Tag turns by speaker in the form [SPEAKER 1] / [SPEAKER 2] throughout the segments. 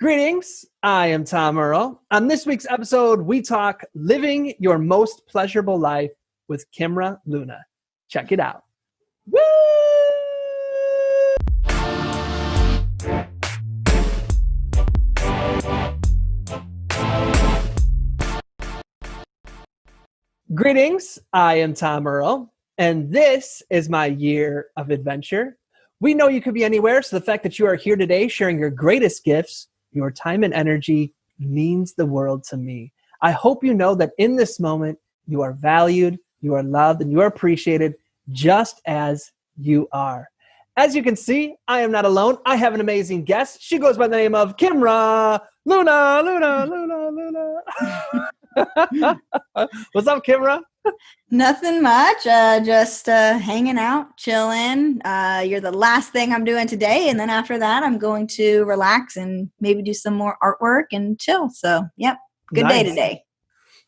[SPEAKER 1] Greetings, I am Tom Earl. On this week's episode, we talk living your most pleasurable life with Kimra Luna. Check it out. Woo! Greetings, I am Tom Earl, and this is my year of adventure. We know you could be anywhere, so the fact that you are here today sharing your greatest gifts, your time and energy means the world to me. I hope you know that in this moment, you are valued, you are loved, and you are appreciated just as you are. As you can see, I am not alone. I have an amazing guest. She goes by the name of Kimra Luna. What's up, Kimra?
[SPEAKER 2] Nothing much. Just hanging out, chilling. You're the last thing I'm doing today. And then after that, I'm going to relax and maybe do some more artwork and chill. So, yep. Good
[SPEAKER 1] Nice.
[SPEAKER 2] day today.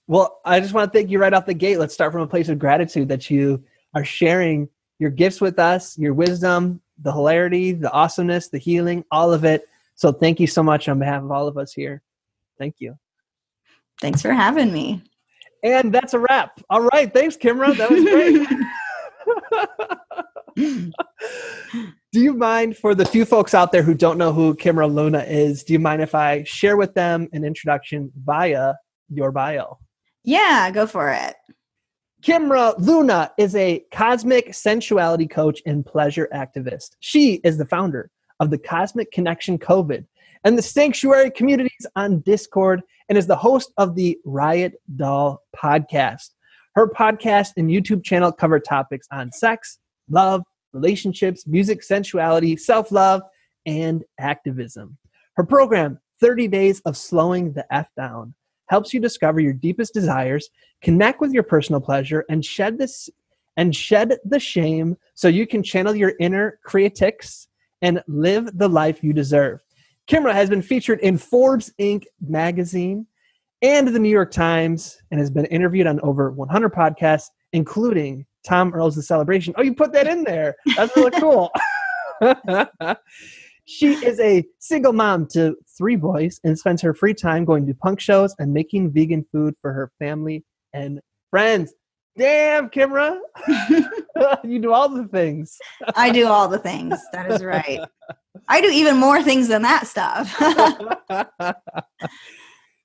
[SPEAKER 1] Well, I just want to thank you right off the gate. Let's start from a place of gratitude that you are sharing your gifts with us, your wisdom, the hilarity, the awesomeness, the healing, all of it. So thank you so much on behalf of all of us here. Thank you.
[SPEAKER 2] Thanks for having me.
[SPEAKER 1] And that's a wrap. All right. Thanks, Kimra. That was great. Do you mind, for the few folks out there who don't know who Kimra Luna is, do you mind if I share with them an introduction via your bio?
[SPEAKER 2] Yeah, go for it.
[SPEAKER 1] Kimra Luna is a cosmic sensuality coach and pleasure activist. She is the founder of the Cosmic Connection COVID and the Sanctuary communities on Discord, and is the host of the Riot Doll podcast. Her podcast and YouTube channel cover topics on sex, love, relationships, music, sensuality, self-love, and activism. Her program, 30 Days of Slowing the F Down, helps you discover your deepest desires, connect with your personal pleasure, and shed the shame so you can channel your inner creatics and live the life you deserve. Kimra has been featured in Forbes Inc. magazine and the New York Times, and has been interviewed on over 100 podcasts, including Tom Earl's The Celebration. Oh, you put that in there. That's really cool. She is a single mom to 3 boys and spends her free time going to punk shows and making vegan food for her family and friends. Damn, Kimra. You do all the things.
[SPEAKER 2] I do all the things. That is right. I do even more things than that stuff.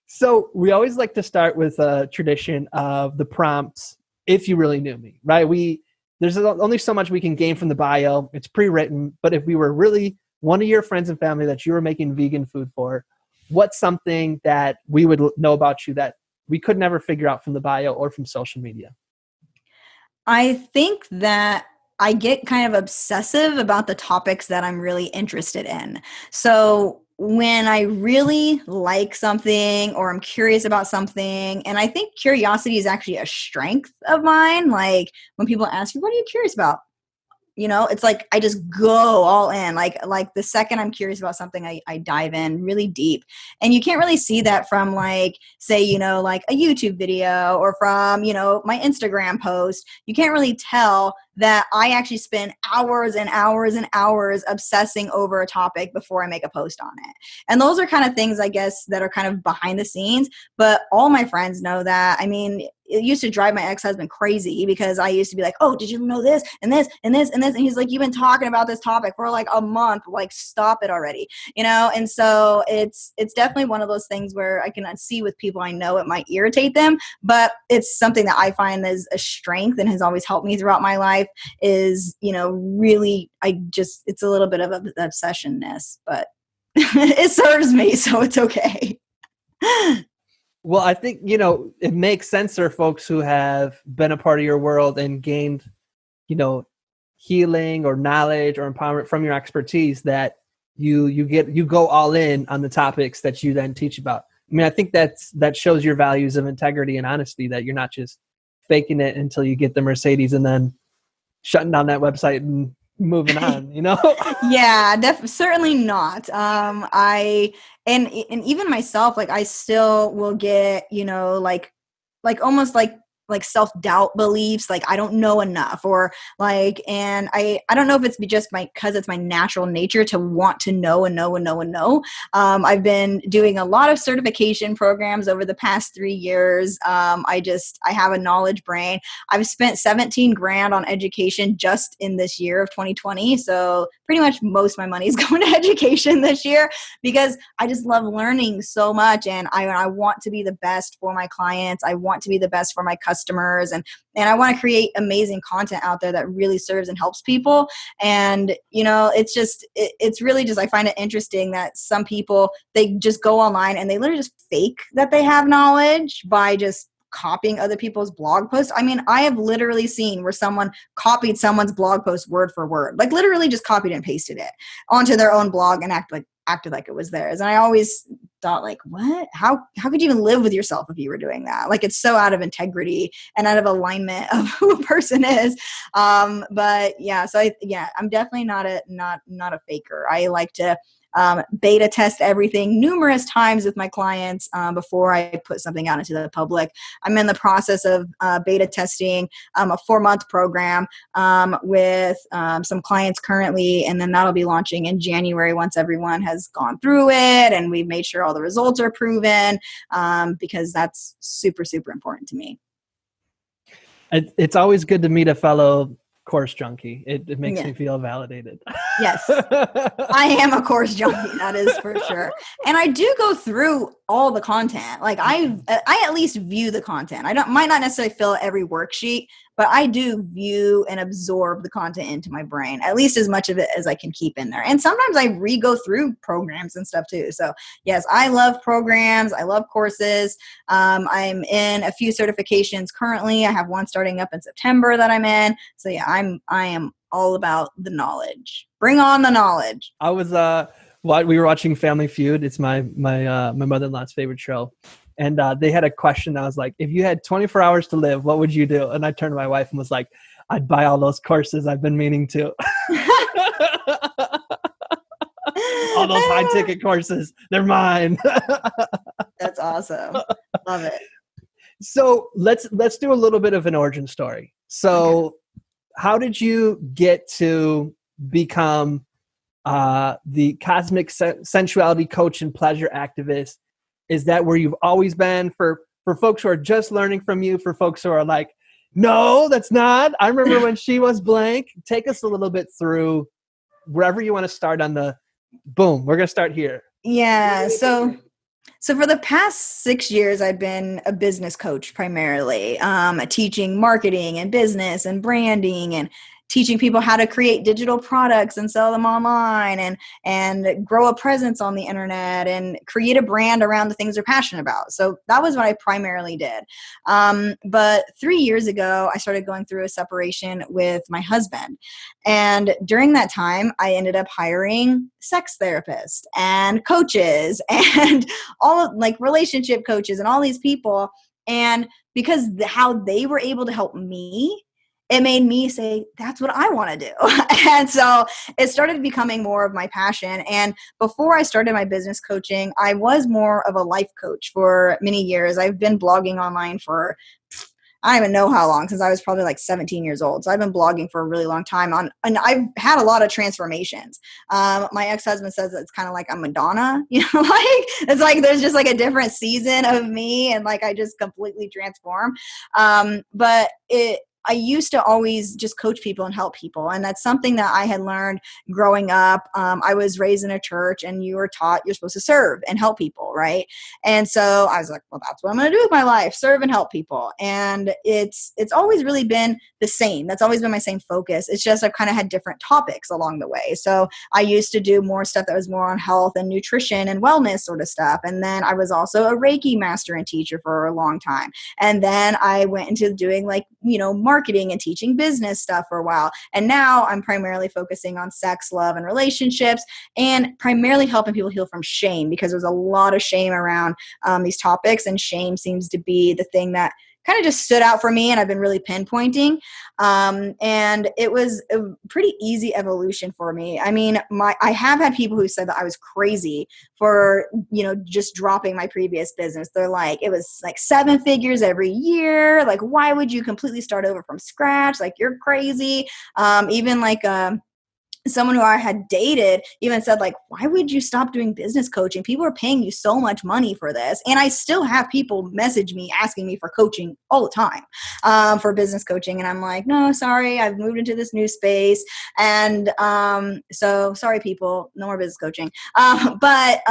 [SPEAKER 1] So we always like to start with a tradition of the prompts, if you really knew me, right? There's only so much we can gain from the bio. It's pre-written, but if we were really one of your friends and family that you were making vegan food for, what's something that we would know about you that we could never figure out from the bio or from social media?
[SPEAKER 2] I think that I get kind of obsessive about the topics that I'm really interested in. So when I really like something or I'm curious about something, and I think curiosity is actually a strength of mine. Like when people ask me, what are you curious about? You know, it's like I just go all in. Like the second I'm curious about something, I dive in really deep. And you can't really see that from like, say, you know, like a YouTube video or from, you know, my Instagram post. You can't really tell that I actually spend hours and hours and hours obsessing over a topic before I make a post on it. And those are kind of things, I guess, that are kind of behind the scenes. But all my friends know that. I mean, it used to drive my ex-husband crazy because I used to be like, oh, did you know this and this and this and this? And he's like, you've been talking about this topic for like a month. Like, stop it already, you know? And so it's definitely one of those things where I can see with people I know it might irritate them, but it's something that I find is a strength and has always helped me throughout my life is, you know, really, it's a little bit of an obsessionness, but it serves me, so it's okay.
[SPEAKER 1] Well, I think, you know, it makes sense for folks who have been a part of your world and gained, you know, healing or knowledge or empowerment from your expertise that you go all in on the topics that you then teach about. I mean, I think that shows your values of integrity and honesty, that you're not just faking it until you get the Mercedes and then shutting down that website and moving on, you know?
[SPEAKER 2] Yeah, certainly not. And even myself, like I still will get, you know, like almost like like self-doubt beliefs, like I don't know enough, or like, and I don't know if it's just because it's my natural nature to want to know and know and know and know. I've been doing a lot of certification programs over the past 3 years. I have a knowledge brain. I've spent 17 grand on education just in this year of 2020. So pretty much most of my money is going to education this year because I just love learning so much. And I want to be the best for my clients. I want to be the best for my customers. And I want to create amazing content out there that really serves and helps people. And, it's really just, I find it interesting that some people, they just go online and they literally just fake that they have knowledge by just copying other people's blog posts. I mean, I have literally seen where someone copied someone's blog post word for word, like literally just copied and pasted it onto their own blog and acted like it was theirs. And I always thought, like, what? How could you even live with yourself if you were doing that? Like, it's so out of integrity and out of alignment of who a person is. But yeah, so I'm definitely not a faker. I like to beta test everything numerous times with my clients before I put something out into the public. I'm in the process of beta testing a 4-month program with some clients currently, and then that'll be launching in January once everyone has gone through it and we've made sure all the results are proven, because that's super, super important to me.
[SPEAKER 1] It's always good to meet a fellow course junkie. It makes me feel validated.
[SPEAKER 2] Yes, I am a course junkie. That is for sure. And I do go through all the content. Like I at least view the content. Might not necessarily fill every worksheet, but I do view and absorb the content into my brain, at least as much of it as I can keep in there. And sometimes I re-go through programs and stuff too. So yes, I love programs. I love courses. I'm in a few certifications currently. I have one starting up in September that I'm in. So yeah, I am all about the knowledge. Bring on the knowledge.
[SPEAKER 1] I was we were watching Family Feud. It's my mother-in-law's favorite show. And they had a question. I was like, if you had 24 hours to live, what would you do? And I turned to my wife and was like, I'd buy all those courses I've been meaning to. All those high ticket courses, they're mine.
[SPEAKER 2] That's awesome. Love it.
[SPEAKER 1] So let's do a little bit of an origin story. So how did you get to become the cosmic sensuality coach and pleasure activist? Is that where you've always been? For folks who are just learning from you, for folks who are like, no, that's not. I remember when she was blank. Take us a little bit through wherever you want to start on the boom. We're going to start here.
[SPEAKER 2] Yeah. So for the past 6 years, I've been a business coach primarily, teaching marketing and business and branding and teaching people how to create digital products and sell them online and grow a presence on the internet and create a brand around the things they're passionate about. So that was what I primarily did. But 3 years ago, I started going through a separation with my husband. And during that time, I ended up hiring sex therapists and coaches and all like relationship coaches and all these people. And because how they were able to help me, it made me say, that's what I want to do. And so it started becoming more of my passion. And before I started my business coaching, I was more of a life coach for many years. I've been blogging online for, I don't even know how long, since I was probably like 17 years old. So I've been blogging for a really long time and I've had a lot of transformations. My ex-husband says it's kind of like I'm Madonna, like it's like there's just like a different season of me and like I just completely transform. But I used to always just coach people and help people. And that's something that I had learned growing up. I was raised in a church and you were taught you're supposed to serve and help people, right? And so I was like, well, that's what I'm going to do with my life, serve and help people. And it's always really been the same. That's always been my same focus. It's just I've kind of had different topics along the way. So I used to do more stuff that was more on health and nutrition and wellness sort of stuff. And then I was also a Reiki master and teacher for a long time. And then I went into doing like, marketing and teaching business stuff for a while. And now I'm primarily focusing on sex, love, and relationships, and primarily helping people heal from shame, because there's a lot of shame around these topics, and shame seems to be the thing that kind of just stood out for me, and I've been really pinpointing. And it was a pretty easy evolution for me. I mean, I have had people who said that I was crazy for, just dropping my previous business. They're like, it was like 7 figures every year. Like, why would you completely start over from scratch? Like, you're crazy. Even like, someone who I had dated even said, like, why would you stop doing business coaching? People are paying you so much money for this. And I still have people message me asking me for coaching all the time, for business coaching. And I'm like, no, sorry, I've moved into this new space. And so sorry, people, no more business coaching. But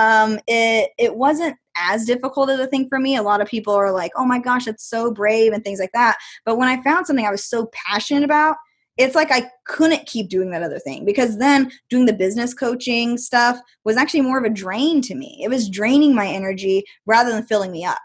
[SPEAKER 2] it wasn't as difficult of a thing for me. A lot of people are like, oh my gosh, that's so brave and things like that. But when I found something I was so passionate about, it's like I couldn't keep doing that other thing, because then doing the business coaching stuff was actually more of a drain to me. It was draining my energy rather than filling me up.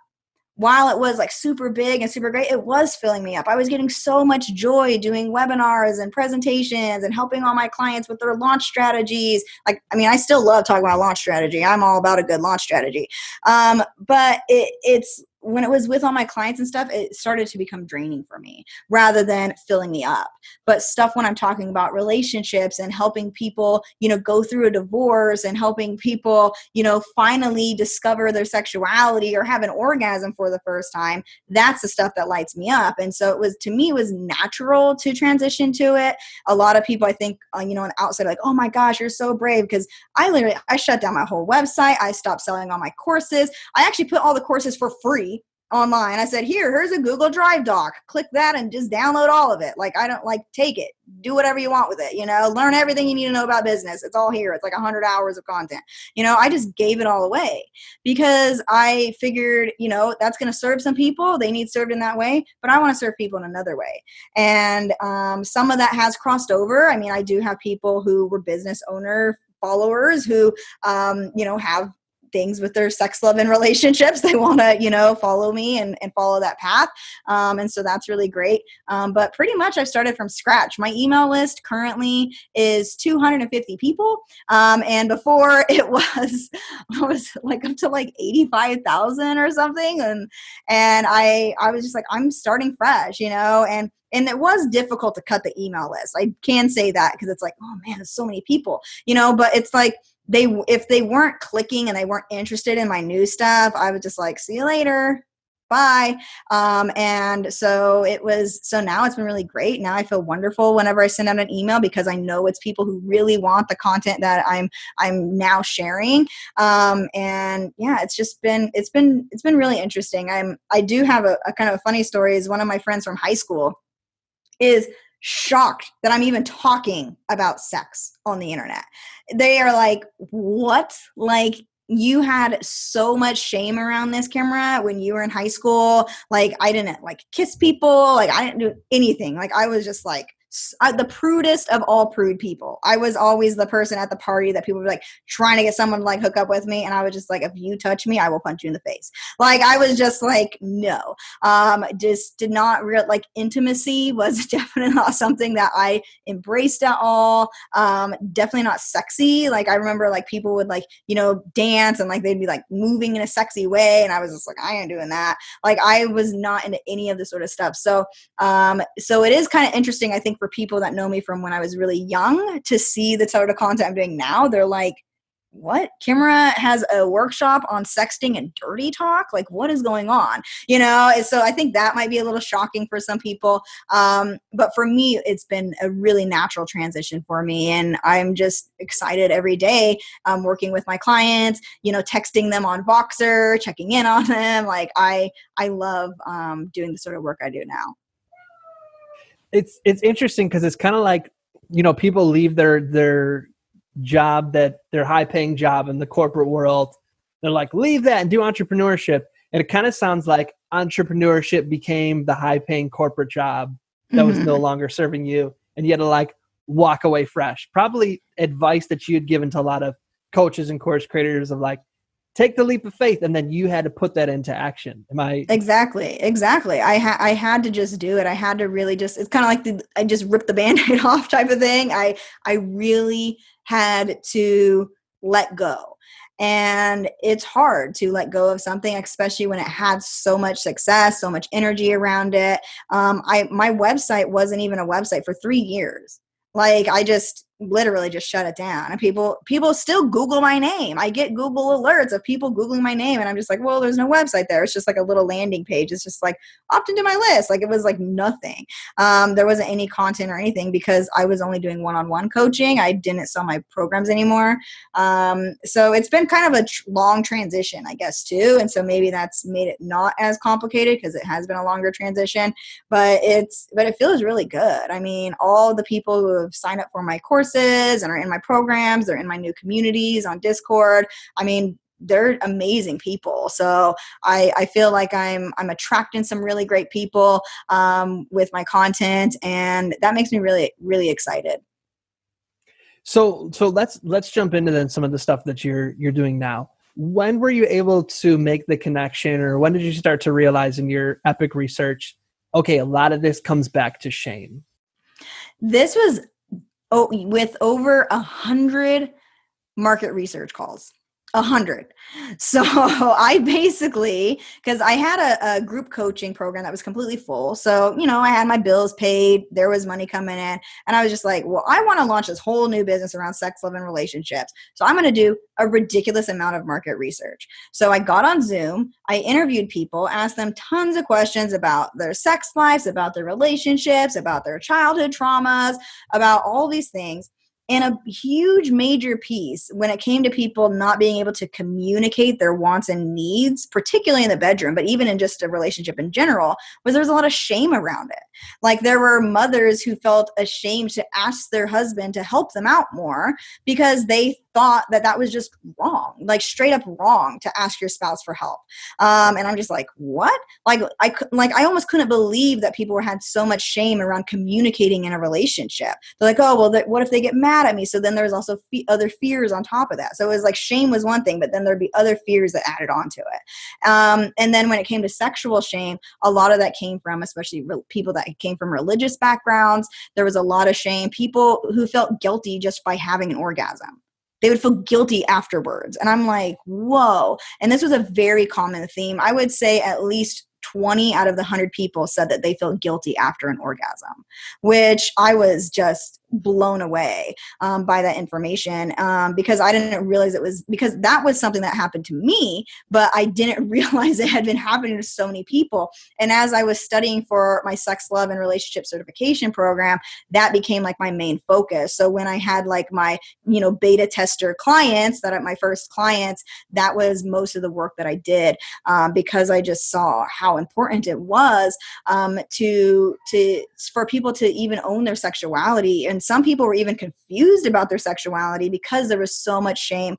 [SPEAKER 2] While it was like super big and super great, it was filling me up. I was getting so much joy doing webinars and presentations and helping all my clients with their launch strategies. Like, I mean, I still love talking about launch strategy. I'm all about a good launch strategy. But it's when it was with all my clients and stuff, it started to become draining for me rather than filling me up. But stuff when I'm talking about relationships and helping people, go through a divorce and helping people, finally discover their sexuality or have an orgasm for the first time, that's the stuff that lights me up. And so to me, it was natural to transition to it. A lot of people, I think, on the outside, like, oh my gosh, you're so brave. Because I shut down my whole website. I stopped selling all my courses. I actually put all the courses for free online. I said, here's a Google Drive doc. Click that and just download all of it. Like, I don't take it. Do whatever you want with it. Learn everything you need to know about business. It's all here. It's like 100 hours of content. I just gave it all away because I figured, that's going to serve some people. They need served in that way, but I want to serve people in another way. And some of that has crossed over. I mean, I do have people who were business owner followers who, have things with their sex, love, and relationships. They want to, follow me and follow that path. And so that's really great. But pretty much I've started from scratch. My email list currently is 250 people. And before I was like up to like 85,000 or something. And I was just like, I'm starting fresh, and it was difficult to cut the email list. I can say that because it's like, oh man, there's so many people, but it's like, if they weren't clicking and they weren't interested in my new stuff, I was just like, see you later. Bye. And so now it's been really great. Now I feel wonderful whenever I send out an email because I know it's people who really want the content that I'm now sharing. And yeah, it's been really interesting. I do have a kind of a funny story. Is one of my friends from high school is shocked that I'm even talking about sex on the internet. They are like, what? Like, you had so much shame around this, Kimra, when you were in high school. Like, I didn't kiss people. Like, I didn't do anything. Like, I was just like the prudest of all prude people. I was always the person at the party that people were like trying to get someone to hook up with me. And I was just like, if you touch me, I will punch you in the face. Like, I was just like, no, just did not intimacy was definitely not something that I embraced at all. Definitely not sexy. Like, I remember people would dance and they'd be moving in a sexy way. And I was just like, I ain't doing that. Like, I was not into any of this sort of stuff. So it is kind of interesting, I think, for people that know me from when I was really young to see the sort of content I'm doing now. They're like, what? Kimra has a workshop on sexting and dirty talk? Like, what is going on? So I think that might be a little shocking for some people. But for me, it's been a really natural transition for me. And I'm just excited every day working with my clients, texting them on Voxer, checking in on them. Like, I love doing the sort of work I do now.
[SPEAKER 1] It's interesting because it's kind of like, people leave their job, their high paying job in the corporate world. They're like, leave that and do entrepreneurship. And it kind of sounds like entrepreneurship became the high paying corporate job that was no longer serving you. And you had to walk away fresh. Probably advice that you had given to a lot of coaches and course creators of take the leap of faith, and then you had to put that into action. Am I?
[SPEAKER 2] Exactly. I had to just do it. I had to really it's kind of like I just ripped the Band-Aid off type of thing. I really had to let go. And it's hard to let go of something, especially when it had so much success, so much energy around it. My website wasn't even a website for 3 years. Like, I just literally just shut it down, and people still Google my name. I get Google alerts of people Googling my name, and I'm just like, well, there's no website there. It's just like a little landing page. It's just like opt into my list. Like, it was like nothing. There wasn't any content or anything because I was only doing one-on-one coaching. I didn't sell my programs anymore. So it's been kind of a long transition, I guess, too. And so maybe that's made it not as complicated because it has been a longer transition, but it feels really good. I mean, all the people who have signed up for my courses and are in my programs, they're in my new communities on Discord. I mean, they're amazing people. So I feel like I'm attracting some really great people with my content, and that makes me really, really excited.
[SPEAKER 1] So let's jump into then some of the stuff that you're doing now. When were you able to make the connection, or when did you start to realize in your epic research, okay, a lot of this comes back to shame?
[SPEAKER 2] This was with over 100 market research calls. 100. So I basically, because I had a group coaching program that was completely full. So, I had my bills paid. There was money coming in. And I was just like, well, I want to launch this whole new business around sex, love, and relationships. So I'm going to do a ridiculous amount of market research. So I got on Zoom. I interviewed people, asked them tons of questions about their sex lives, about their relationships, about their childhood traumas, about all these things. And a huge major piece when it came to people not being able to communicate their wants and needs, particularly in the bedroom, but even in just a relationship in general, was there was a lot of shame around it. Like, there were mothers who felt ashamed to ask their husband to help them out more because they thought that was just wrong, like straight up wrong to ask your spouse for help. And I'm just like, what? I almost couldn't believe that people had so much shame around communicating in a relationship. They're like, oh, well, what if they get mad at me? So then there's also other fears on top of that. So it was like shame was one thing, but then there'd be other fears that added on to it. And then when it came to sexual shame, a lot of that came from, especially people that came from religious backgrounds. There was a lot of shame. People who felt guilty just by having an orgasm. They would feel guilty afterwards. And I'm like, whoa. And this was a very common theme. I would say at least 20 out of the 100 people said that they felt guilty after an orgasm, which I was just blown away by that information because I didn't realize because that was something that happened to me, but I didn't realize it had been happening to so many people. And as I was studying for my sex, love, and relationship certification program, that became like my main focus. So when I had like my, beta tester clients, that are my first clients, that was most of the work that I did because I just saw how important it was for people to even own their sexuality. And some people were even confused about their sexuality because there was so much shame,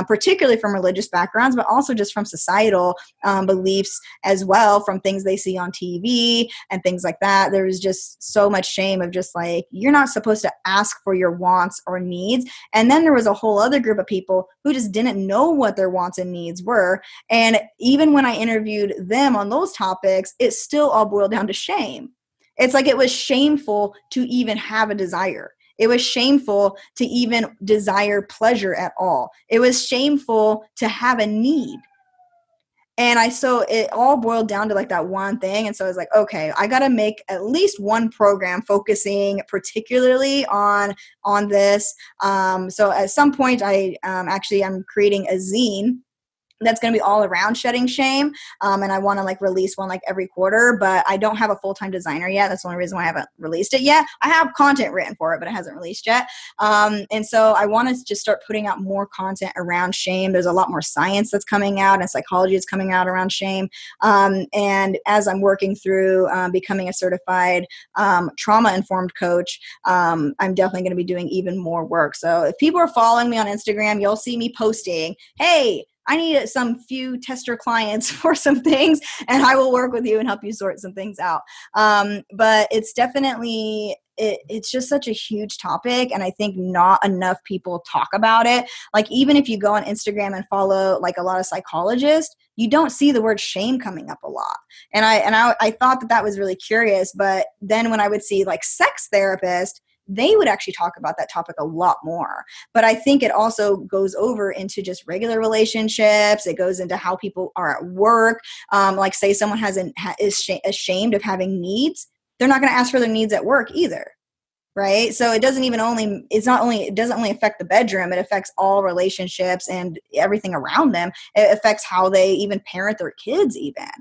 [SPEAKER 2] particularly from religious backgrounds, but also just from societal beliefs as well, from things they see on TV and things like that. There was just so much shame of just like, you're not supposed to ask for your wants or needs. And then there was a whole other group of people who just didn't know what their wants and needs were. And even when I interviewed them on those topics, it still all boiled down to shame. It's like it was shameful to even have a desire. It was shameful to even desire pleasure at all. It was shameful to have a need. And so it all boiled down to like that one thing. And so I was like, okay, I got to make at least one program focusing particularly on this. So at some point I'm creating a zine that's going to be all around shedding shame. And I want to like release one like every quarter, but I don't have a full-time designer yet. That's the only reason why I haven't released it yet. I have content written for it, but it hasn't released yet. And so I want to just start putting out more content around shame. There's a lot more science that's coming out and psychology is coming out around shame. And as I'm working through becoming a certified trauma-informed coach, I'm definitely going to be doing even more work. So if people are following me on Instagram, you'll see me posting, hey, I need some few tester clients for some things, and I will work with you and help you sort some things out. But it's definitely, it's just such a huge topic, and I think not enough people talk about it. Like, even if you go on Instagram and follow like a lot of psychologists, you don't see the word shame coming up a lot. And I thought that was really curious. But then when I would see like sex therapists, they would actually talk about that topic a lot more. But I think it also goes over into just regular relationships. It goes into how people are at work. Like say someone is ashamed of having needs. They're not going to ask for their needs at work either. Right. So it doesn't only affect the bedroom. It affects all relationships and everything around them. It affects how they even parent their kids even.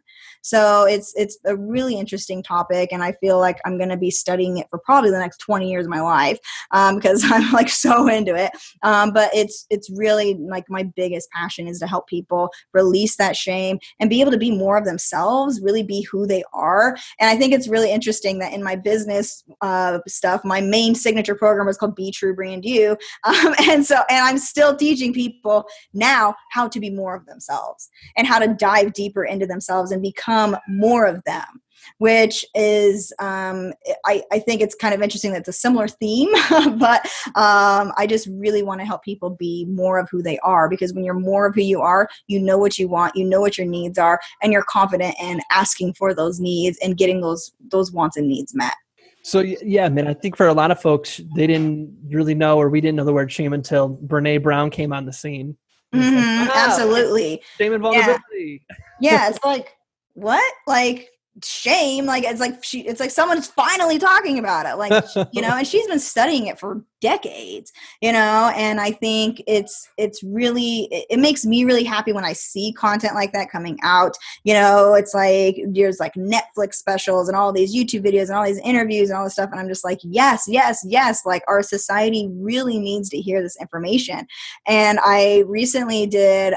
[SPEAKER 2] So it's a really interesting topic. And I feel like I'm going to be studying it for probably the next 20 years of my life because I'm like so into it. But it's really like my biggest passion is to help people release that shame and be able to be more of themselves, really be who they are. And I think it's really interesting that in my business stuff, my main signature program is called Be True Brand You. And I'm still teaching people now how to be more of themselves and how to dive deeper into themselves and become more of them, which is, I think it's kind of interesting that it's a similar theme, but I just really want to help people be more of who they are, because when you're more of who you are, you know what you want, you know what your needs are, and you're confident in asking for those needs and getting those wants and needs met.
[SPEAKER 1] So yeah, man, I think for a lot of folks, they didn't really know, or we didn't know the word shame until Brene Brown came on the scene.
[SPEAKER 2] Mm-hmm, absolutely.
[SPEAKER 1] Shame and vulnerability.
[SPEAKER 2] Yeah, it's like, what? Like shame, like it's like someone's finally talking about it, like, and she's been studying it for decades, and I think it's really, it makes me really happy when I see content like that coming out. It's like there's like Netflix specials and all these YouTube videos and all these interviews and all this stuff, and I'm just like, yes, like our society really needs to hear this information. And I recently did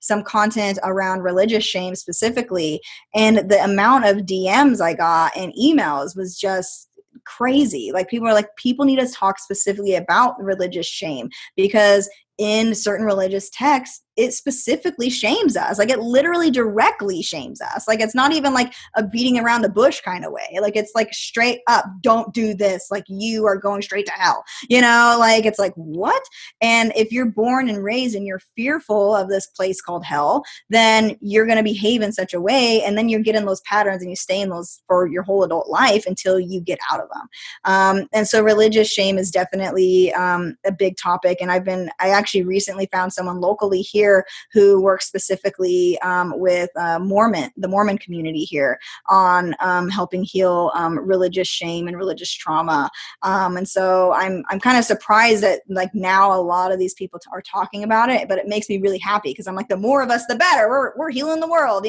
[SPEAKER 2] some content around religious shame specifically, and the amount of DMs I got and emails was just crazy. Like people are like, people need to talk specifically about religious shame, because in certain religious texts, it specifically shames us. Like it literally directly shames us. Like it's not even like a beating around the bush kind of way. Like it's like straight up, don't do this. Like you are going straight to hell. Like it's like, what? And if you're born and raised and you're fearful of this place called hell, then you're going to behave in such a way. And then you get in those patterns and you stay in those for your whole adult life until you get out of them. And so religious shame is definitely a big topic. And I actually recently found someone locally here who works specifically with the Mormon community here on helping heal religious shame and religious trauma. And so I'm kind of surprised that like now a lot of these people are talking about it, but it makes me really happy, because I'm like, the more of us, the better. We're healing the world,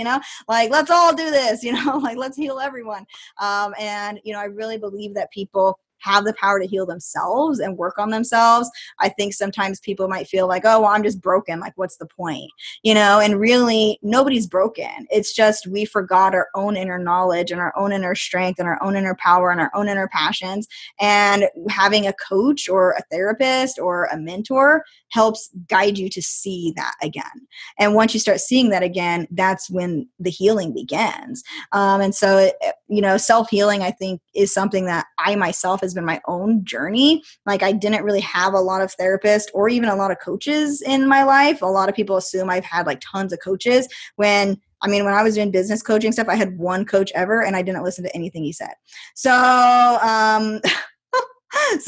[SPEAKER 2] like let's all do this, like let's heal everyone. And I really believe that people have the power to heal themselves and work on themselves. I think sometimes people might feel like, oh, well, I'm just broken. Like, what's the point? And really nobody's broken. It's just, we forgot our own inner knowledge and our own inner strength and our own inner power and our own inner passions. And having a coach or a therapist or a mentor helps guide you to see that again. And once you start seeing that again, that's when the healing begins. And so, self-healing, I think, is something that I myself has been my own journey. Like I didn't really have a lot of therapists or even a lot of coaches in my life. A lot of people assume I've had like tons of coaches when I was doing business coaching stuff, I had one coach ever and I didn't listen to anything he said. So,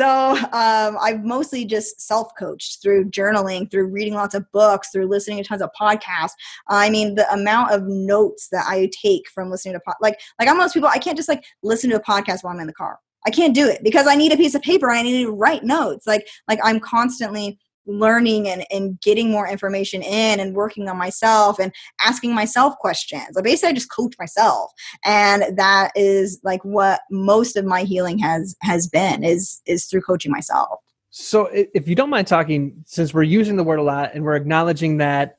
[SPEAKER 2] I've mostly just self-coached through journaling, through reading lots of books, through listening to tons of podcasts. The amount of notes that I take from listening to like I'm one of those people, I can't just like listen to a podcast while I'm in the car. I can't do it because I need a piece of paper and I need to write notes. Like I'm constantly learning and getting more information in and working on myself and asking myself questions. Like basically I just coach myself. And that is like what most of my healing has been is through coaching myself.
[SPEAKER 1] So if you don't mind talking, since we're using the word a lot and we're acknowledging that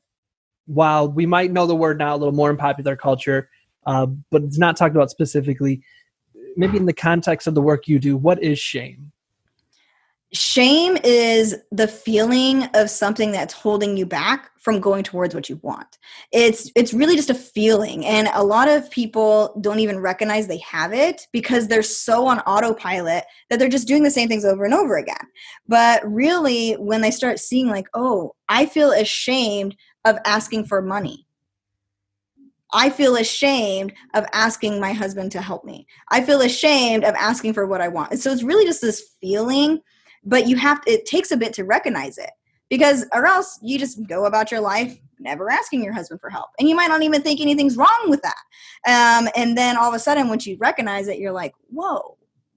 [SPEAKER 1] while we might know the word now a little more in popular culture, but it's not talked about specifically, maybe in the context of the work you do, what is shame?
[SPEAKER 2] Shame is the feeling of something that's holding you back from going towards what you want. It's really just a feeling. And a lot of people don't even recognize they have it because they're so on autopilot that they're just doing the same things over and over again. But really, when they start seeing like, oh, I feel ashamed of asking for money. I feel ashamed of asking my husband to help me. I feel ashamed of asking for what I want. And so it's really just this feeling, but it takes a bit to recognize it, because or else you just go about your life never asking your husband for help. And you might not even think anything's wrong with that. And then all of a sudden, once you recognize it, you're like, whoa,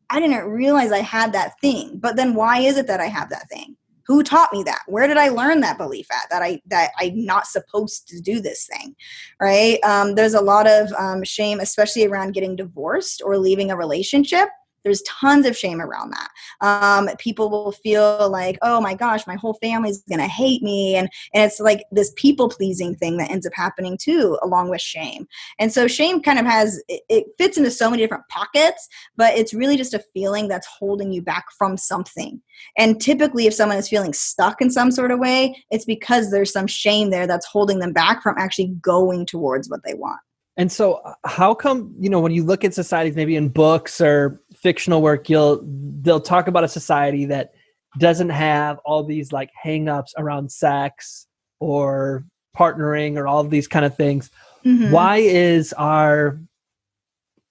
[SPEAKER 2] I didn't realize I had that thing. But then why is it that I have that thing? Who taught me that? Where did I learn that belief at, that I'm not supposed to do this thing, right? There's a lot of shame, especially around getting divorced or leaving a relationship. There's tons of shame around that. People will feel like, oh my gosh, my whole family's going to hate me. And it's like this people pleasing thing that ends up happening too, along with shame. And so shame kind of it fits into so many different pockets, but it's really just a feeling that's holding you back from something. And typically if someone is feeling stuck in some sort of way, it's because there's some shame there that's holding them back from actually going towards what they want.
[SPEAKER 1] And so how come, when you look at societies, maybe in books or fictional work, they'll talk about a society that doesn't have all these like hangups around sex or partnering or all of these kind of things. Mm-hmm. Why is our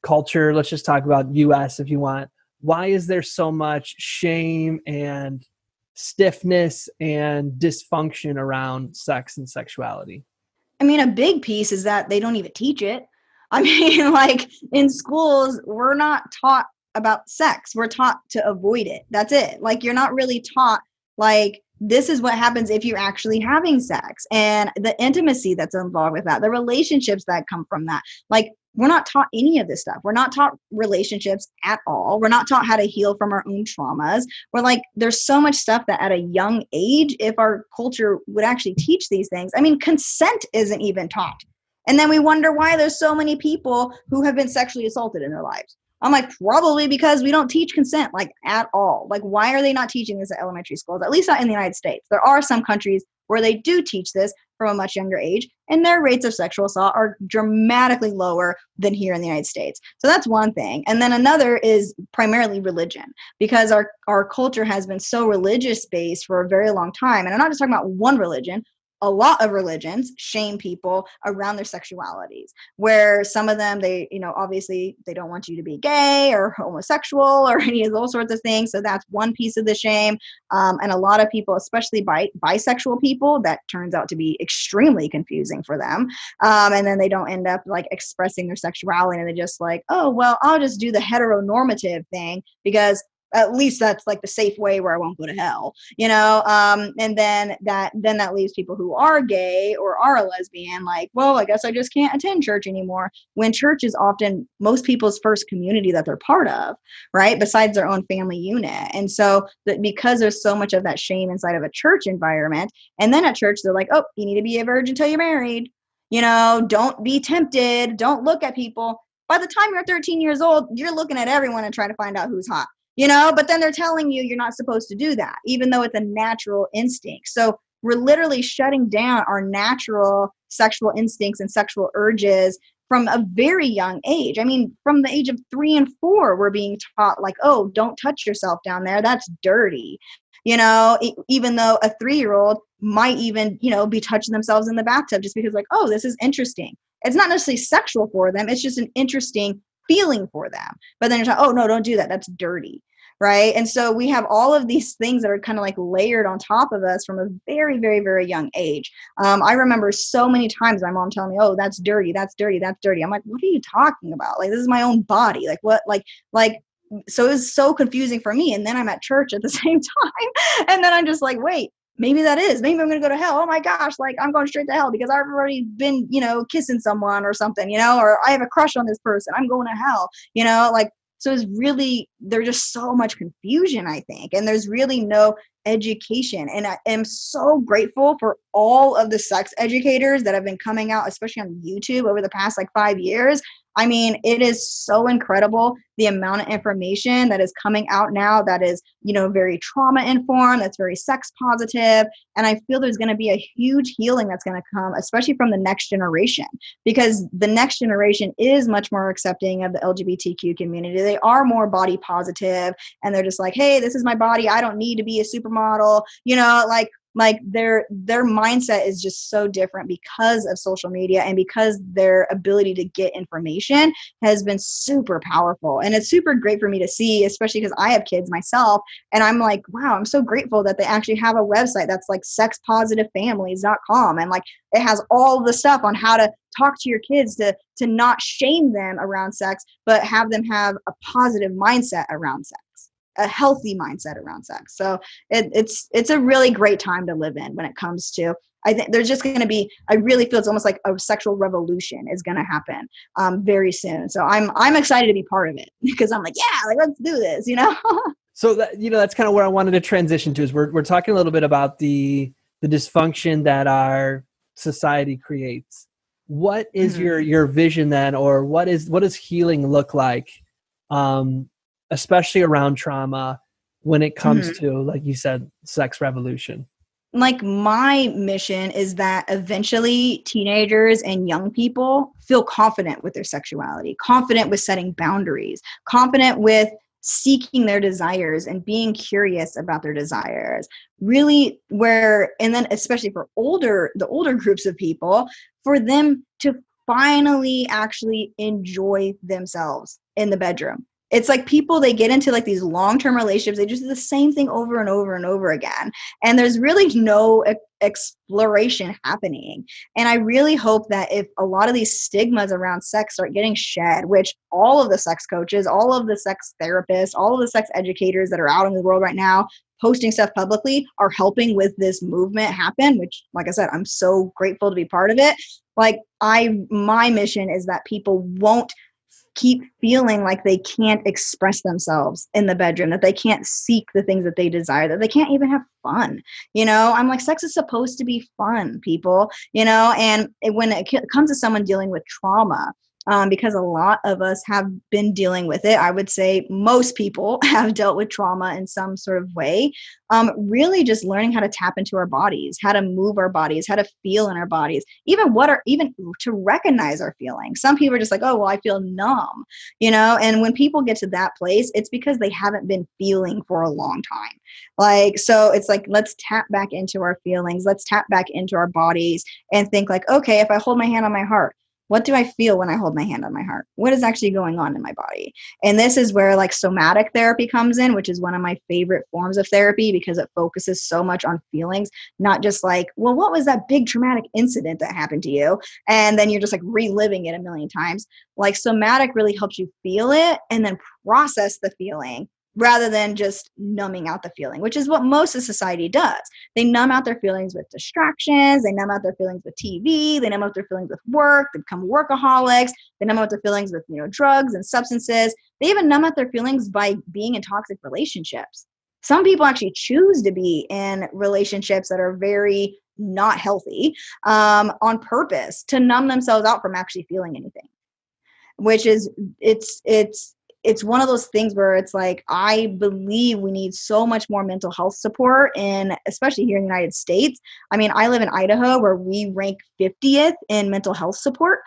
[SPEAKER 1] culture, let's just talk about US if you want, why is there so much shame and stiffness and dysfunction around sex and sexuality?
[SPEAKER 2] I mean, a big piece is that they don't even teach it. I mean, like in schools, we're not taught about sex. We're taught to avoid it. That's it. Like you're not really taught, like, this is what happens if you're actually having sex and the intimacy that's involved with that, the relationships that come from that. Like, we're not taught any of this stuff. We're not taught relationships at all. We're not taught how to heal from our own traumas. We're like, there's so much stuff that at a young age, if our culture would actually teach these things, I mean, consent isn't even taught. And then we wonder why there's so many people who have been sexually assaulted in their lives. I'm like, probably because we don't teach consent like at all. Like, why are they not teaching this at elementary schools? At least not in the United States. There are some countries where they do teach this from a much younger age, and their rates of sexual assault are dramatically lower than here in the United States. So that's one thing. And then another is primarily religion, because our culture has been so religious based for a very long time. And I'm not just talking about one religion. A lot of religions shame people around their sexualities, where some of them, they, obviously they don't want you to be gay or homosexual or any of those sorts of things. So that's one piece of the shame. And a lot of people, especially bisexual people, that turns out to be extremely confusing for them. And then they don't end up like expressing their sexuality, and they just like, oh, well, I'll just do the heteronormative thing because at least that's like the safe way where I won't go to hell, and then that leaves people who are gay or are a lesbian like, well, I guess I just can't attend church anymore, when church is often most people's first community that they're part of, right? Besides their own family unit. And so that because there's so much of that shame inside of a church environment, and then at church, they're like, oh, you need to be a virgin until you're married, don't be tempted, don't look at people. By the time you're 13 years old, you're looking at everyone and trying to find out who's hot. But then they're telling you you're not supposed to do that, even though it's a natural instinct. So we're literally shutting down our natural sexual instincts and sexual urges from a very young age. I mean, from the age of 3 and 4, we're being taught like, oh, don't touch yourself down there. That's dirty. Even though a 3-year-old might even, be touching themselves in the bathtub just because like, oh, this is interesting. It's not necessarily sexual for them. It's just an interesting feeling for them. But then you're like, oh no, don't do that. That's dirty. Right. And so we have all of these things that are kind of like layered on top of us from a very, very, very young age. I remember so many times my mom telling me, oh, that's dirty. That's dirty. That's dirty. I'm like, what are you talking about? Like, this is my own body. Like what, like, so it was so confusing for me. And then I'm at church at the same time. And then I'm just like, wait, maybe that is, maybe I'm going to go to hell. Oh my gosh. Like I'm going straight to hell because I've already been, kissing someone or something, or I have a crush on this person. I'm going to hell, so it's really, there's just so much confusion, I think. And there's really no education. And I am so grateful for all of the sex educators that have been coming out, especially on YouTube over the past 5 years. I mean, it is so incredible the amount of information that is coming out now that is, very trauma informed, that's very sex positive. And I feel there's going to be a huge healing that's going to come, especially from the next generation, because the next generation is much more accepting of the LGBTQ community. They are more body positive, and they're just like, hey, this is my body. I don't need to be a supermodel, Like their mindset is just so different because of social media and because their ability to get information has been super powerful. And it's super great for me to see, especially because I have kids myself. And I'm like, wow, I'm so grateful that they actually have a website that's like sexpositivefamilies.com. And like it has all the stuff on how to talk to your kids to not shame them around sex, but have them have a positive mindset around sex, a healthy mindset around sex. So it's a really great time to live in when it comes to, I think there's just going to be, I really feel it's almost like a sexual revolution is going to happen very soon. So I'm excited to be part of it because I'm like, yeah, like let's do this, you know?
[SPEAKER 1] So that, that's kind of where I wanted to transition to, is we're talking a little bit about the dysfunction that our society creates. What is your vision then, or what does healing look like, especially around trauma when it comes to, like you said, sex revolution?
[SPEAKER 2] Like my mission is that eventually teenagers and young people feel confident with their sexuality, confident with setting boundaries, confident with seeking their desires and being curious about their desires. Really and then especially for the older groups of people, for them to finally actually enjoy themselves in the bedroom. It's like people, they get into like these long-term relationships. They just do the same thing over and over and over again. And there's really no exploration happening. And I really hope that if a lot of these stigmas around sex start getting shed, which all of the sex coaches, all of the sex therapists, all of the sex educators that are out in the world right now posting stuff publicly are helping with this movement happen, which, like I said, I'm so grateful to be part of it. Like my mission is that people won't keep feeling like they can't express themselves in the bedroom, that they can't seek the things that they desire, that they can't even have fun. You know, I'm like, sex is supposed to be fun, people, you know, and when it comes to someone dealing with trauma, because a lot of us have been dealing with it. I would say most people have dealt with trauma in some sort of way. Really just learning how to tap into our bodies, how to move our bodies, how to feel in our bodies, even to recognize our feelings. Some people are just like, oh, well, I feel numb, you know, and when people get to that place, it's because they haven't been feeling for a long time. Like, so it's like, let's tap back into our feelings. Let's tap back into our bodies and think like, okay, if I hold my hand on my heart, what do I feel when I hold my hand on my heart? What is actually going on in my body? And this is where like somatic therapy comes in, which is one of my favorite forms of therapy because it focuses so much on feelings, not just like, well, what was that big traumatic incident that happened to you? And then you're just like reliving it a million times. Like somatic really helps you feel it and then process the feeling rather than just numbing out the feeling, which is what most of society does. They numb out their feelings with distractions. They numb out their feelings with TV. They numb out their feelings with work. They become workaholics. They numb out their feelings with, you know, drugs and substances. They even numb out their feelings by being in toxic relationships. Some people actually choose to be in relationships that are very not healthy on purpose to numb themselves out from actually feeling anything, which is, it's one of those things where it's like, I believe we need so much more mental health support, and especially here in the United States. I mean, I live in Idaho where we rank 50th in mental health support,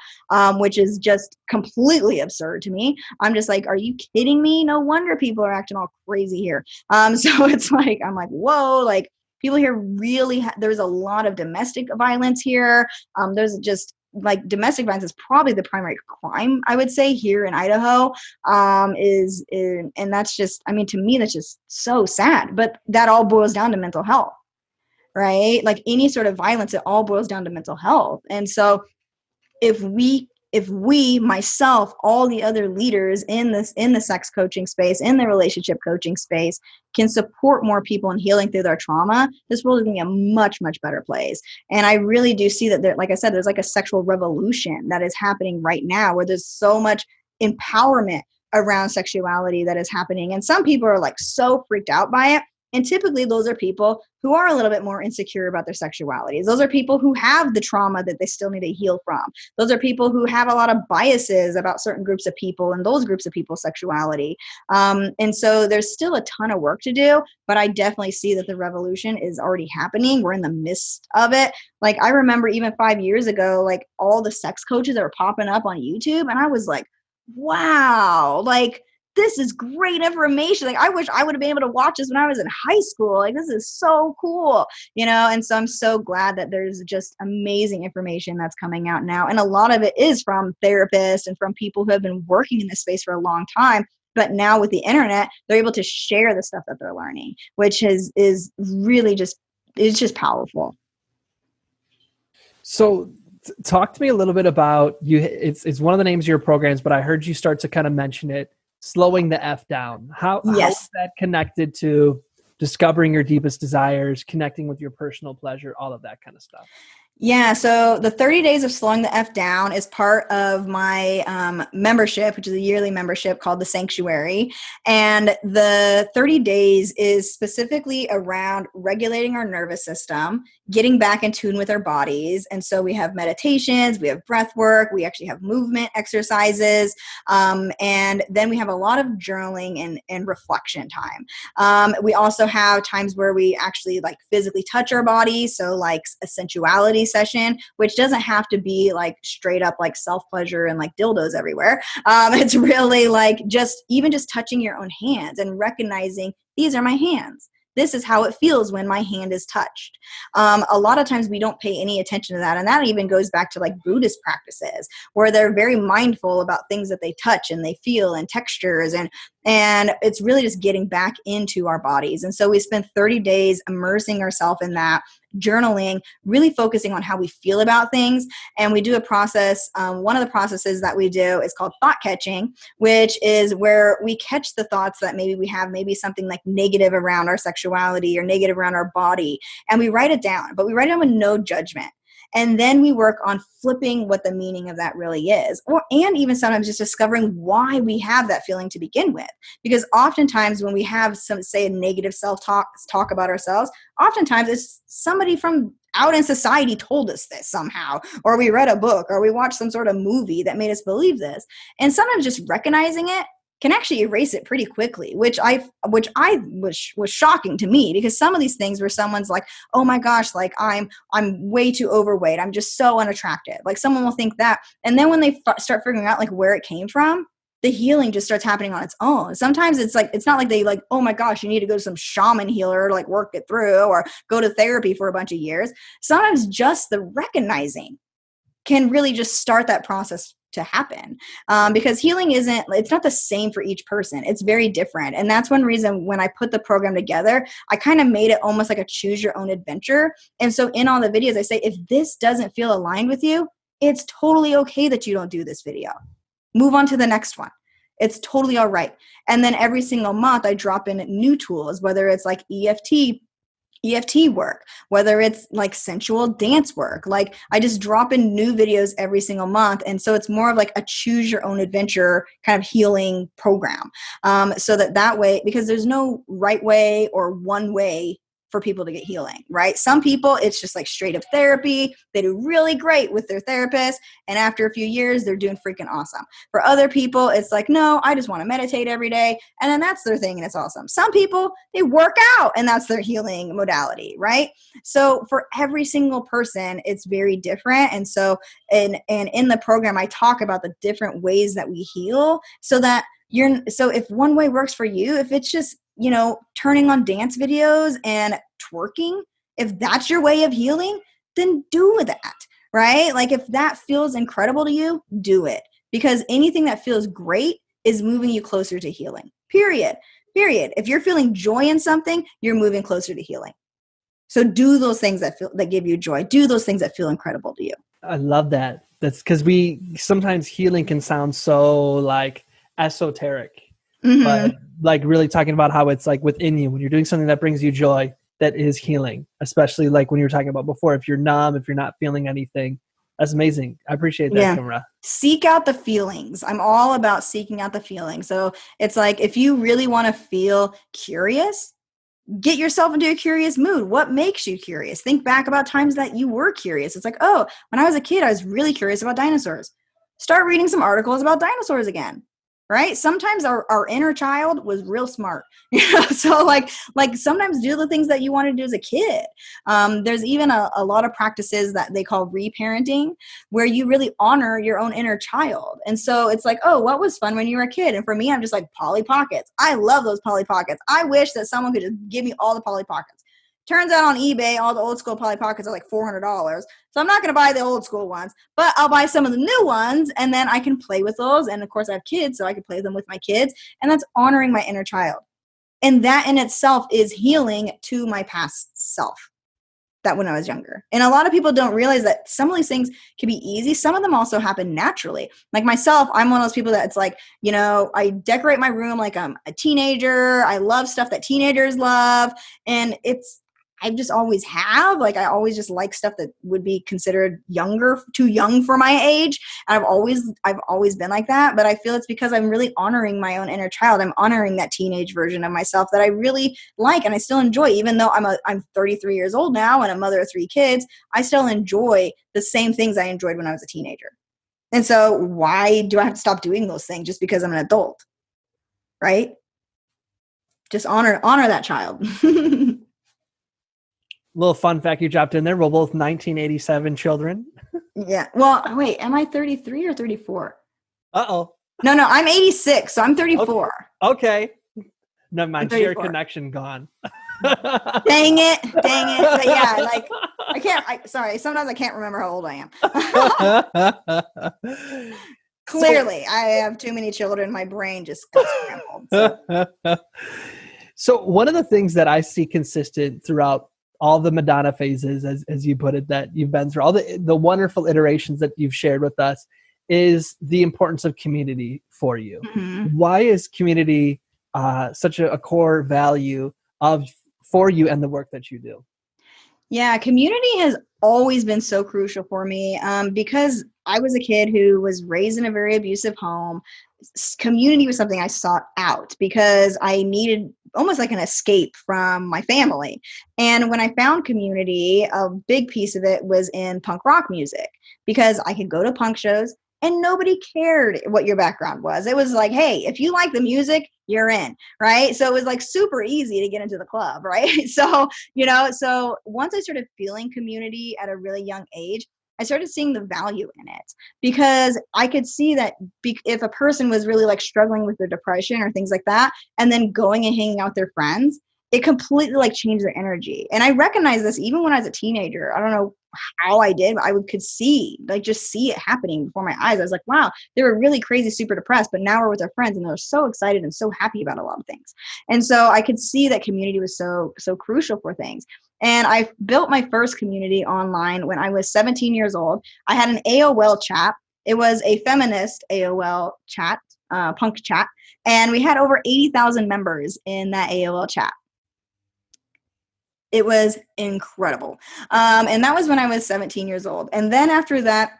[SPEAKER 2] which is just completely absurd to me. I'm just like, are you kidding me? No wonder people are acting all crazy here. So it's like, I'm like, whoa, like people here really, there's a lot of domestic violence here. There's just, like domestic violence is probably the primary crime, I would say, here in Idaho, and that's just, I mean, to me, that's just so sad, but that all boils down to mental health, right? Like any sort of violence, it all boils down to mental health. And so if we, myself, all the other leaders in the sex coaching space, in the relationship coaching space, can support more people in healing through their trauma, this world is going to be a much, much better place. And I really do see that there, like I said, there's like a sexual revolution that is happening right now where there's so much empowerment around sexuality that is happening. And some people are like so freaked out by it. And typically those are people who are a little bit more insecure about their sexualities. Those are people who have the trauma that they still need to heal from. Those are people who have a lot of biases about certain groups of people and those groups of people's sexuality. And so there's still a ton of work to do, but I definitely see that the revolution is already happening. We're in the midst of it. Like I remember even 5 years ago, like all the sex coaches that were popping up on YouTube, and I was like, wow, like this is great information. Like, I wish I would have been able to watch this when I was in high school. Like, this is so cool, and so I'm so glad that there's just amazing information that's coming out now. And a lot of it is from therapists and from people who have been working in this space for a long time. But now with the internet, they're able to share the stuff that they're learning, which is really it's just powerful.
[SPEAKER 1] So talk to me a little bit about you. It's one of the names of your programs, but I heard you start to kind of mention it, slowing the F down. How is that connected to discovering your deepest desires, connecting with your personal pleasure, all of that kind of stuff?
[SPEAKER 2] Yeah, so the 30 days of slowing the F down is part of my membership, which is a yearly membership called the Sanctuary. And the 30 days is specifically around regulating our nervous system, getting back in tune with our bodies. And so we have meditations, we have breath work, we actually have movement exercises, and then we have a lot of journaling and reflection time. We also have times where we actually like physically touch our body, so like a sensuality session, which doesn't have to be like straight up like self-pleasure and like dildos everywhere. It's really like just touching your own hands and recognizing these are my hands. This is how it feels when my hand is touched. A lot of times we don't pay any attention to that. And that even goes back to like Buddhist practices where they're very mindful about things that they touch and they feel and textures. And it's really just getting back into our bodies. And so we spend 30 days immersing ourselves in that, journaling, really focusing on how we feel about things. And we do a process. One of the processes that we do is called thought catching, which is where we catch the thoughts that maybe we have, maybe something like negative around our sexuality or negative around our body. And we write it down, but we write it down with no judgment. And then we work on flipping what the meaning of that really is, and even sometimes just discovering why we have that feeling to begin with. Because oftentimes when we have say a negative self-talk about ourselves, oftentimes it's somebody from out in society told us this somehow, or we read a book, or we watched some sort of movie that made us believe this. And sometimes just recognizing it can actually erase it pretty quickly, which was shocking to me, because some of these things where someone's like, oh my gosh, like I'm way too overweight, I'm just so unattractive. Like someone will think that. And then when they start figuring out like where it came from, the healing just starts happening on its own. Sometimes it's like, it's not like they like, oh my gosh, you need to go to some shaman healer to like work it through or go to therapy for a bunch of years. Sometimes just the recognizing can really just start that process to happen, because healing it's not the same for each person. It's very different. And that's one reason when I put the program together, I kind of made it almost like a choose your own adventure. And so in all the videos, I say, if this doesn't feel aligned with you, it's totally okay that you don't do this video. Move on to the next one. It's totally all right. And then every single month I drop in new tools, whether it's like EFT work, whether it's like sensual dance work. Like I just drop in new videos every single month. And so it's more of like a choose your own adventure kind of healing program. So that way, because there's no right way or one way for people to get healing, right? Some people, it's just like straight up therapy. They do really great with their therapist. And after a few years, they're doing freaking awesome. For other people, it's like, no, I just want to meditate every day. And then that's their thing and it's awesome. Some people, they work out and that's their healing modality, right? So for every single person, it's very different. And so, and in the program, I talk about the different ways that we heal so that so if one way works for you, if it's just, turning on dance videos and twerking, if that's your way of healing, then do that, right? Like if that feels incredible to you, do it, because anything that feels great is moving you closer to healing, period. If you're feeling joy in something, you're moving closer to healing. So do those things that give you joy. Do those things that feel incredible to you.
[SPEAKER 1] I love that. That's because sometimes healing can sound so like esoteric, but like really talking about how it's like within you when you're doing something that brings you joy, that is healing. Especially like when you were talking about before, if you're numb, if you're not feeling anything, that's amazing. I appreciate that, Kimra.
[SPEAKER 2] Seek out the feelings. I'm all about seeking out the feelings. So it's like, if you really want to feel curious, get yourself into a curious mood. What makes you curious? Think back about times that you were curious. It's like, oh, when I was a kid, I was really curious about dinosaurs. Start reading some articles about dinosaurs again. right? Sometimes our inner child was real smart. So like sometimes do the things that you want to do as a kid. There's even a lot of practices that they call reparenting, where you really honor your own inner child. And so it's like, oh, what was fun when you were a kid? And for me, I'm just like Polly Pockets. I love those Polly Pockets. I wish that someone could just give me all the Polly Pockets. Turns out on eBay, all the old school Polly Pockets are like $400. So I'm not going to buy the old school ones, but I'll buy some of the new ones, and then I can play with those. And of course I have kids, so I can play them with my kids. And that's honoring my inner child. And that in itself is healing to my past self, that when I was younger. And a lot of people don't realize that some of these things can be easy. Some of them also happen naturally. Like myself, I'm one of those people that it's like, I decorate my room like I'm a teenager. I love stuff that teenagers love. And I just always have, like, I always just like stuff that would be considered too young for my age. And I've always been like that, but I feel it's because I'm really honoring my own inner child. I'm honoring that teenage version of myself that I really like and I still enjoy, even though I'm 33 years old now and a mother of 3 kids. I still enjoy the same things I enjoyed when I was a teenager. And so why do I have to stop doing those things just because I'm an adult? Right? Just honor that child.
[SPEAKER 1] Little fun fact you dropped in there. We're both 1987 children.
[SPEAKER 2] Yeah. Well, wait, am I 33 or 34?
[SPEAKER 1] Uh-oh.
[SPEAKER 2] No, I'm 86, so I'm 34.
[SPEAKER 1] Okay. Never mind. Your connection gone.
[SPEAKER 2] Dang it. But yeah, like sorry, sometimes I can't remember how old I am. Clearly, I have too many children. My brain just got scrambled.
[SPEAKER 1] So one of the things that I see consistent throughout all the Madonna phases, as you put it, that you've been through, all the wonderful iterations that you've shared with us, is the importance of community for you. Mm-hmm. Why is community such a core value for you and the work that you do?
[SPEAKER 2] Yeah, community has always been so crucial for me because I was a kid who was raised in a very abusive home. Community was something I sought out because I needed almost like an escape from my family. And when I found community, a big piece of it was in punk rock music, because I could go to punk shows and nobody cared what your background was. It was like, hey, if you like the music, you're in, right? So it was like super easy to get into the club, right? So once I started feeling community at a really young age, I started seeing the value in it, because I could see that if a person was really like struggling with their depression or things like that, and then going and hanging out with their friends, it completely like changed their energy. And I recognized this even when I was a teenager. I don't know how I did, but I could see it happening before my eyes. I was like, wow, they were really crazy, super depressed, but now we're with our friends and they're so excited and so happy about a lot of things. And so I could see that community was so crucial for things. And I built my first community online when I was 17 years old. I had an AOL chat. It was a feminist AOL chat, punk chat. And we had over 80,000 members in that AOL chat. It was incredible. And that was when I was 17 years old. And then after that,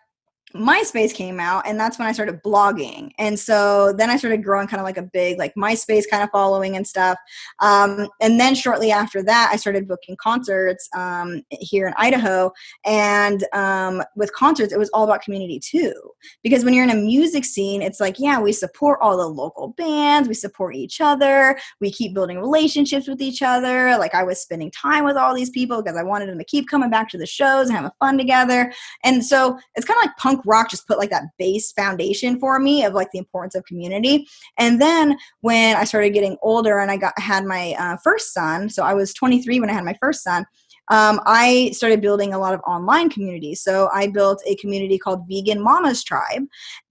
[SPEAKER 2] MySpace came out, and that's when I started blogging. And so then I started growing kind of like a big like MySpace kind of following and stuff. And then shortly after that, I started booking concerts here in Idaho. And with concerts, it was all about community too. Because when you're in a music scene, it's like, yeah, we support all the local bands. We support each other. We keep building relationships with each other. Like I was spending time with all these people because I wanted them to keep coming back to the shows and having fun together. And so it's kind of like punk rock just put like that base foundation for me of like the importance of community. And then when I started getting older and I had my first son, so I was 23 when I had my first son, I started building a lot of online communities. So I built a community called Vegan Mama's Tribe,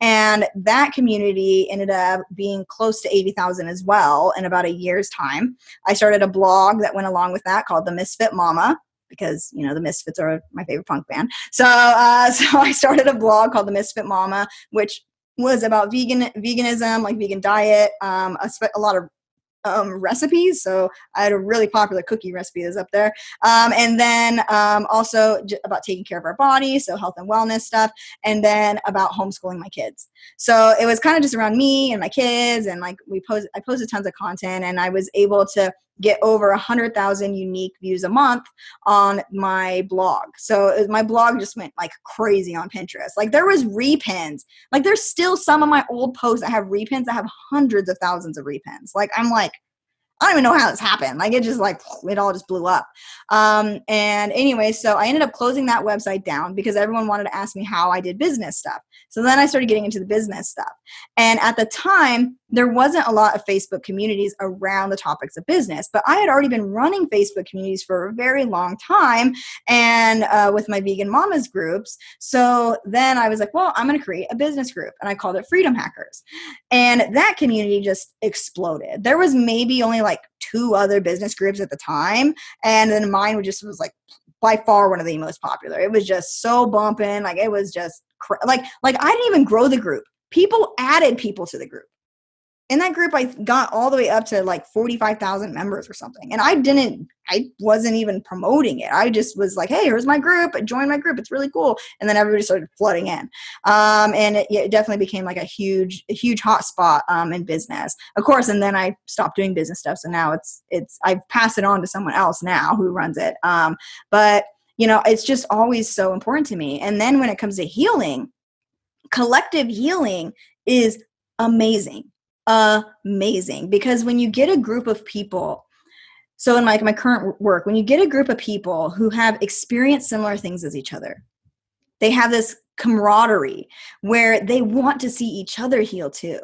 [SPEAKER 2] and that community ended up being close to 80,000 as well in about a year's time. I started a blog that went along with that called The Misfit Mama, because, the Misfits are my favorite punk band. So I started a blog called The Misfit Mama, which was about veganism, like vegan diet, a lot of recipes. So I had a really popular cookie recipe that's up there. And then also about taking care of our body, so health and wellness stuff, and then about homeschooling my kids. So it was kind of just around me and my kids, and like I posted tons of content, and I was able to get over 100,000 unique views a month on my blog. So my blog just went like crazy on Pinterest. Like there was repins. Like there's still some of my old posts that have repins that have hundreds of thousands of repins. Like I'm like, I don't even know how this happened. Like it all just blew up. And anyway, so I ended up closing that website down because everyone wanted to ask me how I did business stuff. So then I started getting into the business stuff. And at the time, there wasn't a lot of Facebook communities around the topics of business, but I had already been running Facebook communities for a very long time and with my vegan mamas groups. So then I was like, well, I'm going to create a business group. And I called it Freedom Hackers. And that community just exploded. There was maybe only like 2 other business groups at the time. And then mine was like by far one of the most popular. It was just so bumping. Like it was just like I didn't even grow the group. People added people to the group. In that group, I got all the way up to like 45,000 members or something. And I wasn't even promoting it. I just was like, hey, here's my group. Join my group. It's really cool. And then everybody started flooding in. And it definitely became like a huge hot spot in business, of course. And then I stopped doing business stuff. So now I've passed it on to someone else now who runs it. But it's just always so important to me. And then when it comes to healing, collective healing is amazing. Because when you get a group of people, so in my current work, when you get a group of people who have experienced similar things as each other, they have this camaraderie where they want to see each other heal too.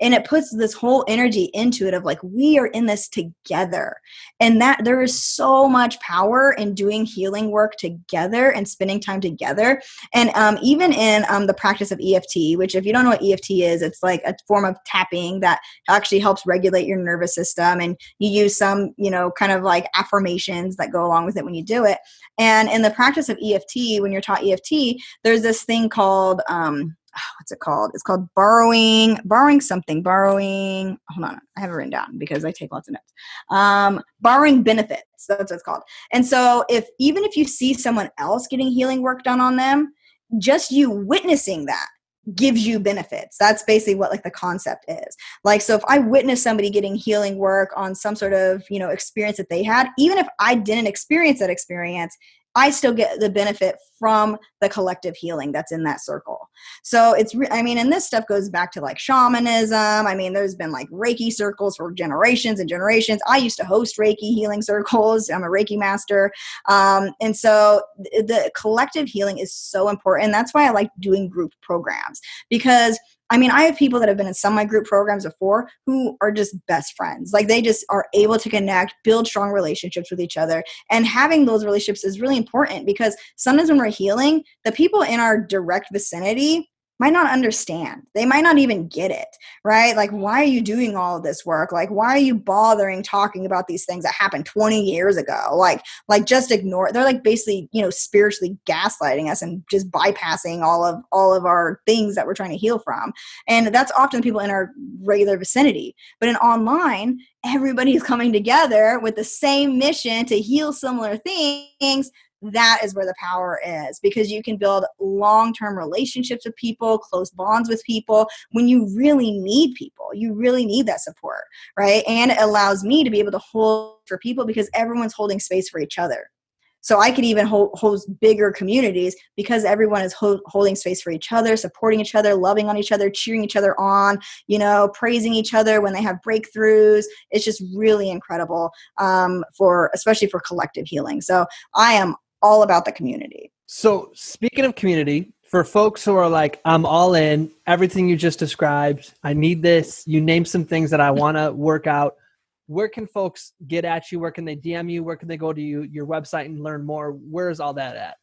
[SPEAKER 2] And it puts this whole energy into it of like, we are in this together. And that there is so much power in doing healing work together and spending time together. And even in the practice of EFT, which if you don't know what EFT is, it's like a form of tapping that actually helps regulate your nervous system. And you use some, kind of like affirmations that go along with it when you do it. And in the practice of EFT, when you're taught EFT, there's this thing called what's it called? It's called borrowing something. Hold on, I have it written down because I take lots of notes. Borrowing benefits. That's what it's called. And so even if you see someone else getting healing work done on them, just you witnessing that gives you benefits. That's basically what like the concept is. Like, so if I witness somebody getting healing work on some sort of, experience that they had, even if I didn't experience that experience, I still get the benefit from the collective healing that's in that circle. So and this stuff goes back to like shamanism. There's been like Reiki circles for generations and generations. I used to host Reiki healing circles. I'm a Reiki master. And so the collective healing is so important. That's why I like doing group programs, because I have people that have been in some of my group programs before who are just best friends. Like they just are able to connect, build strong relationships with each other. And having those relationships is really important because sometimes when we're healing, the people in our direct vicinity might not understand. They might not even get it, right? Like, why are you doing all of this work? Like, why are you bothering talking about these things that happened 20 years ago? Like just ignore it. They're like basically, spiritually gaslighting us and just bypassing all of our things that we're trying to heal from. And that's often people in our regular vicinity. But in online, everybody's coming together with the same mission to heal similar things. That is where the power is, because you can build long-term relationships with people, close bonds with people when you really need people. You really need that support, right? And it allows me to be able to hold for people because everyone's holding space for each other. So I could even hold bigger communities because everyone is holding space for each other, supporting each other, loving on each other, cheering each other on, praising each other when they have breakthroughs. It's just really incredible especially for collective healing. So I am all about the community.
[SPEAKER 1] So speaking of community, for folks who are like, I'm all in, everything you just described, I need this, you name some things that I want to work out. Where can folks get at you? Where can they DM you? Where can they go to your website and learn more? Where's all that at?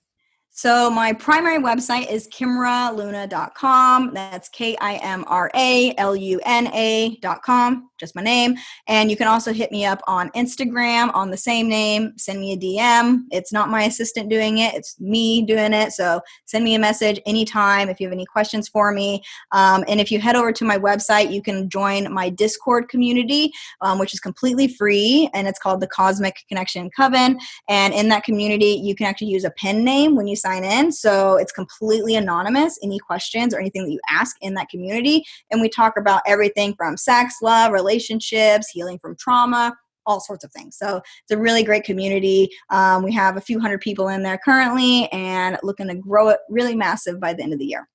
[SPEAKER 2] So my primary website is KimraLuna.com. That's KimraLuna.com, just my name. And you can also hit me up on Instagram on the same name. Send me a DM. It's not my assistant doing it. It's me doing it. So send me a message anytime if you have any questions for me. And if you head over to my website, you can join my Discord community, which is completely free. And it's called the Cosmic Connection Coven. And in that community, you can actually use a pen name when you sign in. So it's completely anonymous, any questions or anything that you ask in that community. And we talk about everything from sex, love, relationships, healing from trauma, all sorts of things. So it's a really great community. We have a few hundred people in there currently and looking to grow it really massive by the end of the year.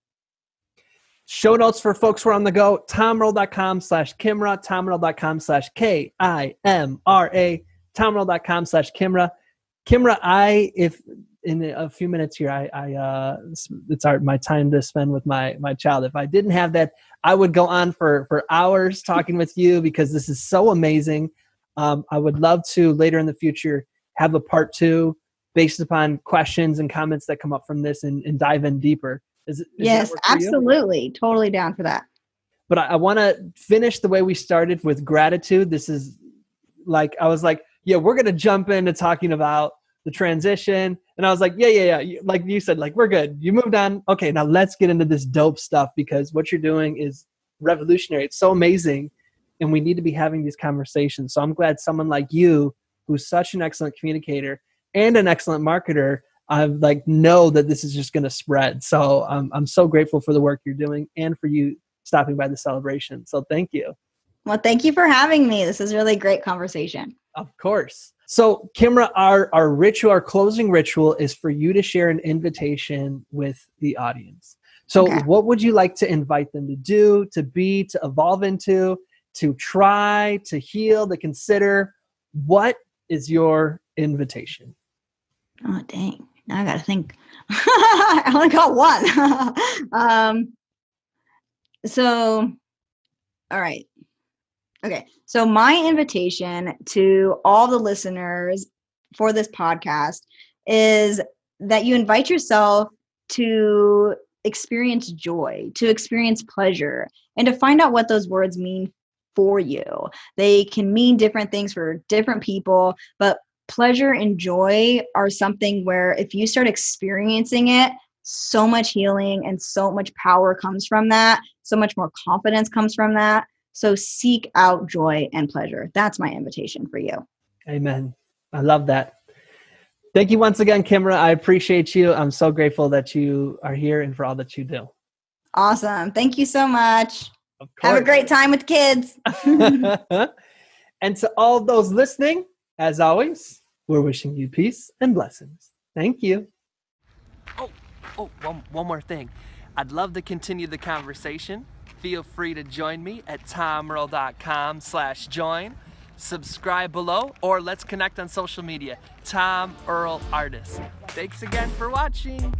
[SPEAKER 1] Show notes for folks who are on the go, tomearl.com/Kimra, tomearl.com/KIMRA, tomearl.com/Kimra. Kimra, if in a few minutes here, it's my time to spend with my child. If I didn't have that, I would go on for hours talking with you because this is so amazing. I would love to later in the future have a part 2 based upon questions and comments that come up from this and dive in deeper.
[SPEAKER 2] Yes, absolutely. Totally down for that.
[SPEAKER 1] But I want to finish the way we started with gratitude. This is like, I was like, yeah, we're going to jump into talking about the transition. And I was like, yeah. Like you said, like, we're good. You moved on. Okay, now let's get into this dope stuff because what you're doing is revolutionary. It's so amazing. And we need to be having these conversations. So I'm glad someone like you, who's such an excellent communicator and an excellent marketer, I know that this is just going to spread. So I'm so grateful for the work you're doing and for you stopping by the celebration. So thank you.
[SPEAKER 2] Well, thank you for having me. This is really great conversation.
[SPEAKER 1] Of course. So Kimra, our closing ritual is for you to share an invitation with the audience. So What would you like to invite them to do, to be, to evolve into, to try, to heal, to consider? What is your invitation?
[SPEAKER 2] Oh, dang. Now I got to think. I only got one. All right. Okay. So my invitation to all the listeners for this podcast is that you invite yourself to experience joy, to experience pleasure, and to find out what those words mean for you. They can mean different things for different people, but pleasure and joy are something where if you start experiencing it, so much healing and so much power comes from that. So much more confidence comes from that. So seek out joy and pleasure. That's my invitation for you.
[SPEAKER 1] Amen. I love that. Thank you once again, Kimra. I appreciate you. I'm so grateful that you are here and for all that you do.
[SPEAKER 2] Awesome. Thank you so much.
[SPEAKER 1] Of course.
[SPEAKER 2] Have a great time with kids.
[SPEAKER 1] And to all those listening, as always, we're wishing you peace and blessings. Thank you. One more thing. I'd love to continue the conversation. Feel free to join me at tomearl.com/join. Subscribe below, or let's connect on social media. Tom Earl Artist. Thanks again for watching.